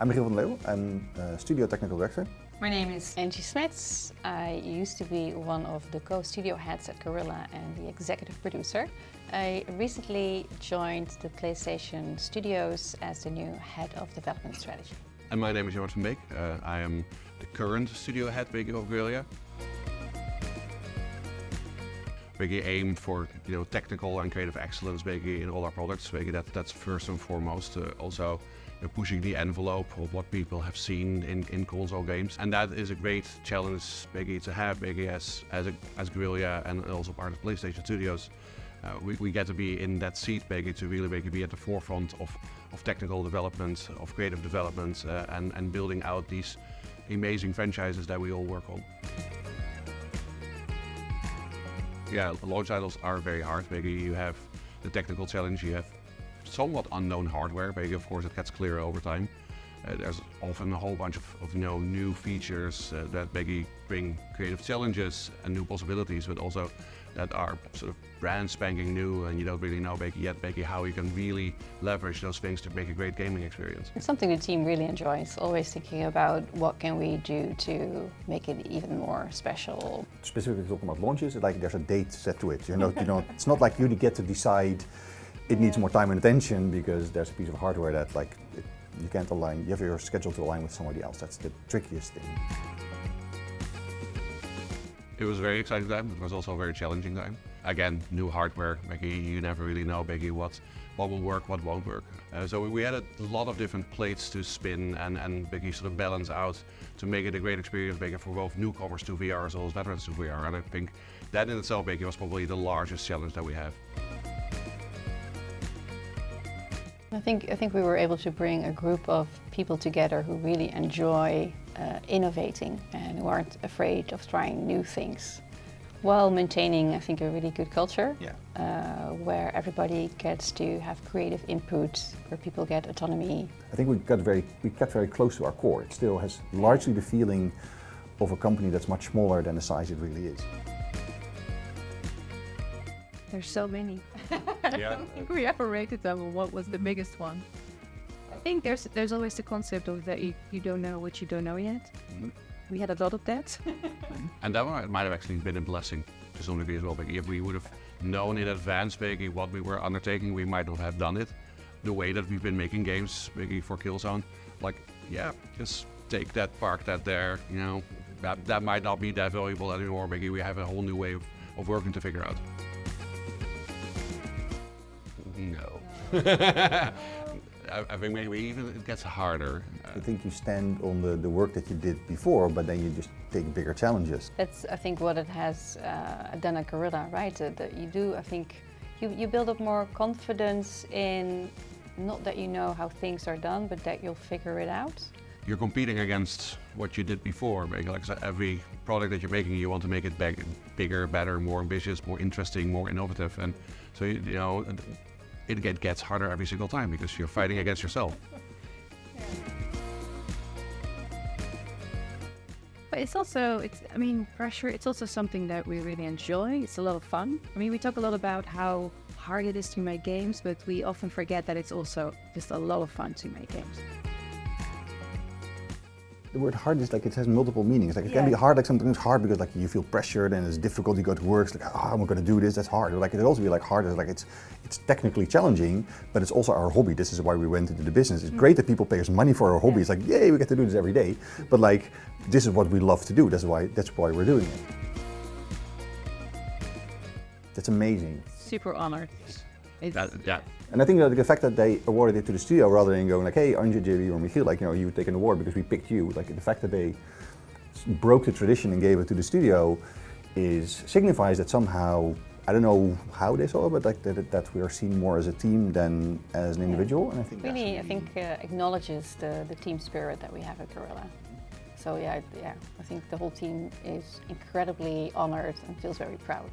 I'm Michiel van der Leeuw. I'm Studio Technical Director. My name is Angie Smets. I used to be one of the co-studio heads at Guerrilla and the executive producer. I recently joined the PlayStation Studios as the new head of development strategy. And my name is Johan van Beek. I am the current studio head of Guerrilla. We aim for technical and creative excellence in all our products. That's first and foremost. Also pushing the envelope of what people have seen in console games, and that is a great challenge to have as Guerrilla and also part of PlayStation Studios. We get to be in that seat to really be at the forefront of technical development, of creative development, and building out these amazing franchises that we all work on. Yeah, launch titles are very hard. You have the technical challenge, you have somewhat unknown hardware, of course it gets clearer over time. There's often a whole bunch of new features that bring creative challenges and new possibilities, but also that are sort of brand spanking new, and you don't really know yet how you can really leverage those things to make a great gaming experience. It's something the team really enjoys, always thinking about what can we do to make it even more special. Specifically talking about launches, like there's a date set to it. It's not like you get to decide it needs more time and attention because there's a piece of hardware that you can't align. You have your schedule to align with somebody else. That's the trickiest thing. It was a very exciting time. It was also a very challenging time. Again, new hardware. You never really know what will work, what won't work. So we had a lot of different plates to spin and sort of balance out to make it a great experience for both newcomers to VR as well as veterans to VR. And I think that in itself was probably the largest challenge that we have. I think we were able to bring a group of people together who really enjoy innovating and who aren't afraid of trying new things, while maintaining, I think, a really good culture. Yeah. Where everybody gets to have creative input, where people get autonomy. I think we kept very close to our core. It still has largely the feeling of a company that's much smaller than the size it really is. There's so many. Yeah. I don't think we ever rated them on what was the biggest one. I think there's always the concept of that you don't know what you don't know yet. Mm-hmm. We had a lot of that. And that might have actually been a blessing to some degree as well. If we would have known in advance what we were undertaking, we might not have done it the way that we've been making games for Killzone. Just take that, park that there. That might not be that valuable anymore. We have a whole new way of working to figure out. No. I think maybe even it gets harder. I think you stand on the work that you did before, but then you just take bigger challenges. That's, I think, what it has done at Guerrilla, right? That you do, I think, you build up more confidence in, not that you know how things are done, but that you'll figure it out. You're competing against what you did before. Like I said, every product that you're making, you want to make it bigger, better, more ambitious, more interesting, more innovative, and so it gets harder every single time because you're fighting against yourself. But it's also, pressure, it's also something that we really enjoy. It's a lot of fun. We talk a lot about how hard it is to make games, but we often forget that it's also just a lot of fun to make games. The word hard is it has multiple meanings. It can be hard, sometimes hard because you feel pressured and it's difficult, you go to work, it's how am I going to do this, that's hard. Or it can also be hard, it's technically challenging, but it's also our hobby. This is why we went into the business. It's great that people pay us money for our hobby. It's yay, we get to do this every day. But this is what we love to do. That's why we're doing it. That's amazing. Super honored. Yeah. And I think that the fact that they awarded it to the studio rather than going hey, Anja, Jerry, or Michiel, you take an award because we picked you. The fact that they broke the tradition and gave it to the studio signifies that somehow, I don't know how they saw it, but that we are seen more as a team than as an individual. And I think really, acknowledges the team spirit that we have at Guerrilla. So I think the whole team is incredibly honored and feels very proud.